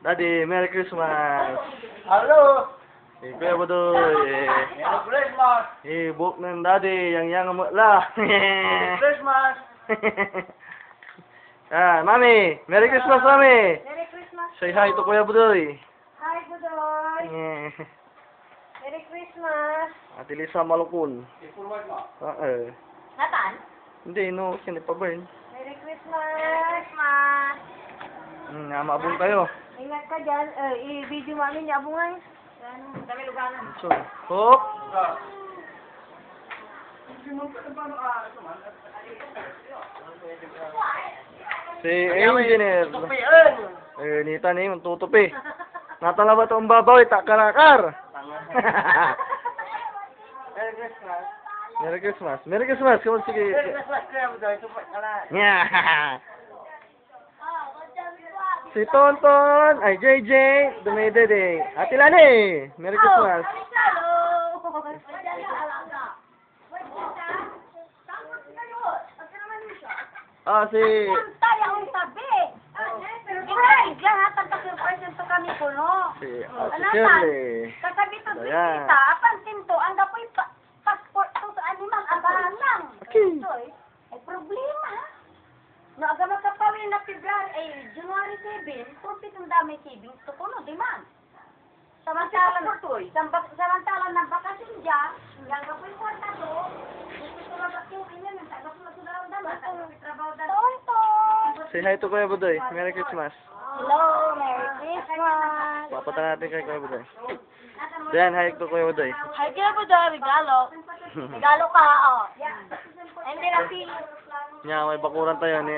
Daddy, Merry Christmas! Halo! Kuya Budoy! Merry Christmas! Buhok ng Daddy, yang mo la! Merry Christmas! Mami! Merry Christmas, Mami! Merry Christmas. Say hi to Kuya Budoy! Hi, Budoy. Merry Christmas. Ate Lisa Malukun. Ipulwag mo. Nathan? Hindi, no, hindi pa burn. Merry Christmas. Merry Christmas. Maabong tayo. Ingat ka dyan. I-video mo amin, abungan. Dami luganan. So, hop! Si Engineer. Nita ni, tutupi. Natala ba ito ang babaw, itakarakar? Merry Christmas. Merry Christmas. Merry Christmas. Come on, sige. Merry Christmas, Kuya Budoy. Support ka lang. Yeah. Si Tonton, ay JJ, dumidede. Ate Lani, Merry Christmas. Hello. Si Tayo ang tabi. Ingay, diyan ha, tagpapirpresent to kami kuno. si Shirley. Katabi to Ayan. bisita, apansin to, ang dapoy passport to sa animal, abahan lang. Okay. Ay problema ha. No, aga makapawin na February, January 7, profit ang dami savings to kuno, demand. Samantalang ng bakasyon dyan, yung kapoy kwarta to, gusto ko lang yung inyan, yung taga po nagsudaramdaman, taga-trabaho dyan. Tonton! Say hi to Kuya Budoy. Merry Christmas. Hello, Merry Christmas! Papata natin kay Kuya Budoy. Yan, hi to Kuya Budoy. Hi, kaya po daw, regalo. Regalo ka, oh. Hindi na si... Nya, may bakuran tayo ni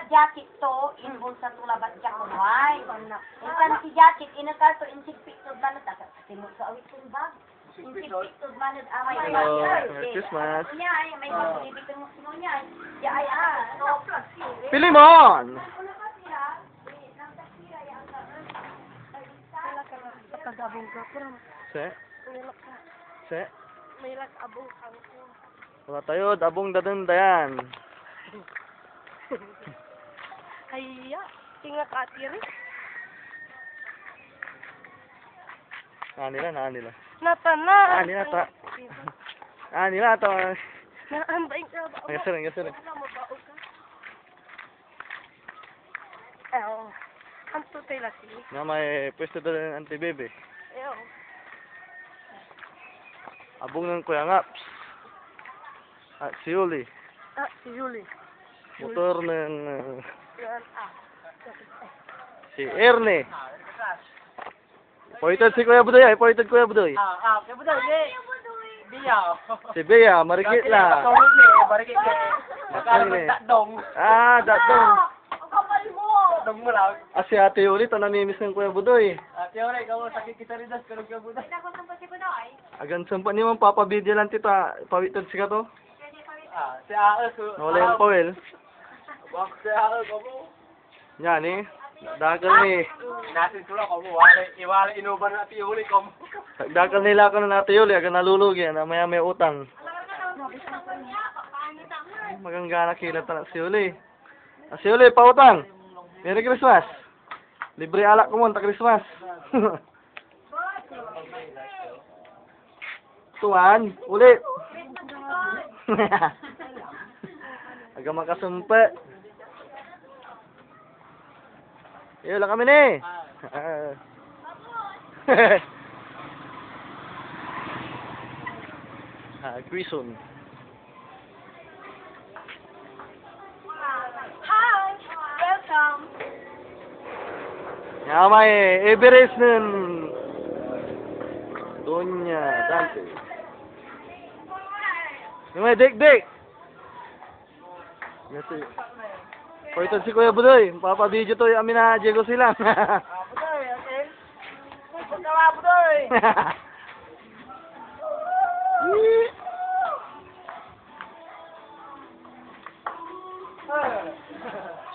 jacket to, inbon sa tulabat siya kunway. Ikan si jacket, inakal to, insigpiktod manod, timot sa awit kong bag. Insigpiktod manod, amay. Hello, Merry Christmas. Niya ay, may magbibigay mo sino niya ay. Ya ay, no, plus. Pilimon! Pagkagabong ka, pero Se? Se? may abong ang ko. Wala tayo, dabong dadan. Kaya, tinga ka atiri. Nila. Natana. Nila ta. Nila to. Naanday ka ba? Ngasir. Ang tutay laki. Na may pwesto doon ng anti-bebe. Ew. Abong ng Kuya Ngaps. At si Yuli. Si Julie. Motor ng Yan, si Erne. Pointed si Kuya Budoy. Pointed Kuya Budoy. Kuya Budoy, Biyaw. Si Bea, marikit la. Marikit la. Marikit. Dakdong. Datong. Ang kapal mo! Dakdong mo lang. Si Ate Yuli, ito namimiss ng Kuya Budoy. Ate Ore, ikaw sakit kita rin das, pero Kuya Budoy. Ako sa pati ko daw ay. Agan sampa niyo mong papabidyo lang tita. Pawitad si ka to. Si Aal. Wala yung pawel. Si Aal, kamo. Yan eh. Dagal ni. Natin tulo, kamo. Iwala inuban na Ate Ore, kamo. Dagal nila ka na Ate Yuli. Agan nalulugi. Maya may utang. Maganda kilat na si Yuli. Si Yuli, pautang. Merry Christmas. Libre alak ko mo, ta Christmas. Tuan, ulit. Aga makasumpa. Iyo lang kami ni. Grison. Hi! Welcome! May Everest nun. Donya, Dante. Yung may dik-dik. Kasi, pwede si Kuya Budoy. Papabidyo to yung amin na Diego sila. Budoy, okay? Pagkawa, Budoy!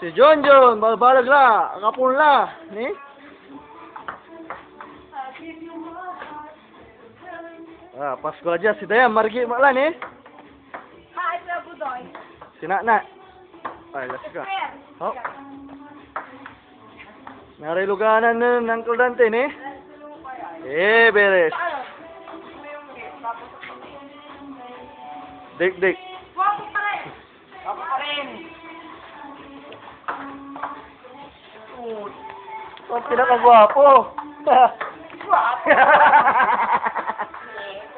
Si John John, balag la, kapun la, ni? Ah, Pasko aja si Dayan, margi malan ni? Hi, Budoy. Si Nak. Ay, let's go. Hop. Nariluganan ng Uncle Dante ni? Beres. Dik. Wapo pa rin. Ako pa rin. Oh, pinakagwapo.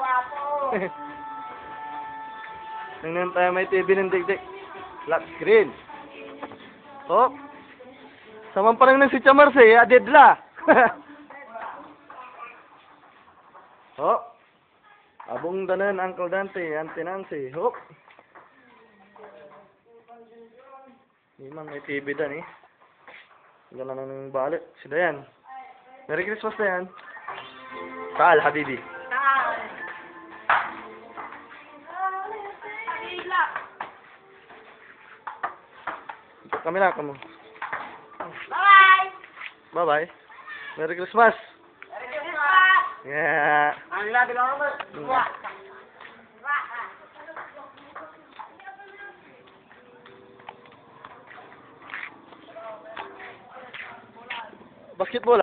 Wapo. Tingnan tayo may TV ng Dik. Lock screen. Oh. Samang parang nang si Chamarse, adedla. Oh. Abong danan Uncle Dante, Auntie Nancy. Hop. Hindi man may TV dan eh. Gana na ng balik. Si Dayan. Merry Christmas, Dayan. Taal, habibi. Kami na, kamo. Bye-bye. Bye-bye. Merry Christmas. Merry Christmas. Yeah. Ang labi lang naman. Basketball.